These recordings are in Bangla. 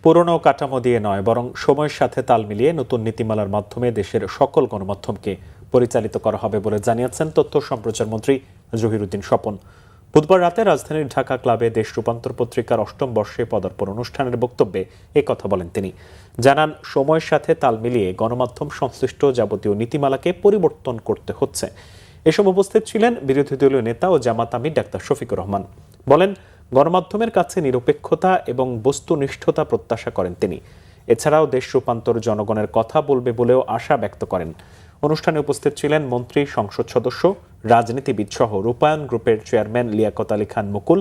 পুরনো কাঠামো দিয়ে নয়, বরং সময়ের সাথে তাল মিলিয়ে নতুন নীতিমালার মাধ্যমে দেশের সকল গণমাধ্যমকে পরিচালিত করা হবে বলে জানিয়েছেন তথ্য সম্প্রচার মন্ত্রী জহিরুদ্দিন স্বপন। বুধবার রাতে রাজধানীর ঢাকা ক্লাবে দেশ রূপান্তর পত্রিকার ৮ম বর্ষে পদার্পণ অনুষ্ঠানের বক্তব্যে কথা বলেন তিনি। জানান, সময়ের সাথে তাল মিলিয়ে গণমাধ্যম সংশ্লিষ্ট যাবতীয় নীতিমালাকে পরিবর্তন করতে হচ্ছে। এসব উপস্থিত ছিলেন বিরোধী দলীয় নেতা ও জামাত আমির ডাক্তার শফিকুর রহমান। বলেন, গণমাধ্যমের কাছে নিরপেক্ষতা এবং বস্তুনিষ্ঠতা প্রত্যাশা করেন তিনি। এছাড়াও দেশ রূপান্তর জনগণের কথা বলবে বলেও আশা ব্যক্ত করেন। অনুষ্ঠানে উপস্থিত ছিলেন মন্ত্রী, সংসদ সদস্য, রাজনীতিবিদ সহ রূপায়ণ গ্রুপের চেয়ারম্যান লিয়াকত আলী খান মুকুল,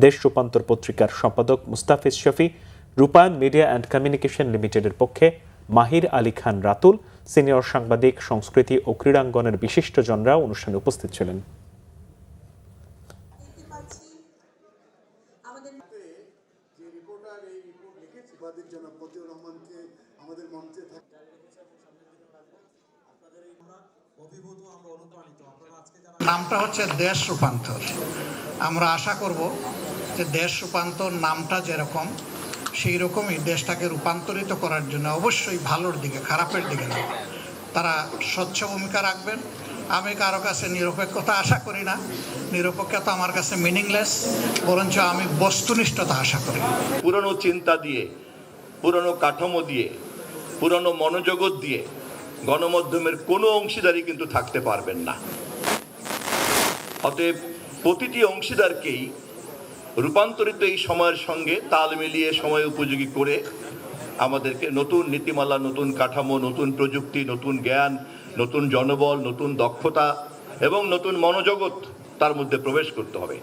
দেশ রূপান্তর পত্রিকার সম্পাদক মুস্তাফিজ শফি, রূপায়ণ মিডিয়া অ্যান্ড কমিউনিকেশন লিমিটেডের পক্ষে মাহির আলী খান রাতুল, সিনিয়র সাংবাদিক, সংস্কৃতি ও ক্রীড়াঙ্গনের বিশিষ্টজনরাও অনুষ্ঠানে উপস্থিত ছিলেন। নামটা হচ্ছে দেশ রূপান্তর। আমরা আশা করব যে দেশ রূপান্তর নামটা যেরকম সেই রকমই দেশটাকে রূপান্তরিত করার জন্য অবশ্যই ভালোর দিকে, খারাপের দিকে না, তারা স্বচ্ছ ভূমিকা রাখবেন। আমি কারো কাছে নিরপেক্ষতা আশা করি না, নিরপেক্ষতা আমার কাছে মিনিংলেস, বরঞ্চ আমি বস্তুনিষ্ঠতা আশা করি। পুরনো চিন্তা দিয়ে, পুরনো কাঠামো দিয়ে, পুরনো মনোজগৎ দিয়ে গণমাধ্যমের কোনো অংশীদারই কিন্তু থাকতে পারবেন না। অতএব প্রতিটি অংশীদারকেই রূপান্তরিত এই সময়ের সঙ্গে তাল মিলিয়ে সময় উপযোগী করে আমাদেরকে নতুন নীতিমালা, নতুন কাঠামো, নতুন প্রযুক্তি, নতুন জ্ঞান, নতুন জনবল, নতুন দক্ষতা এবং নতুন মনোজগৎ তার মধ্যে প্রবেশ করতে হবে।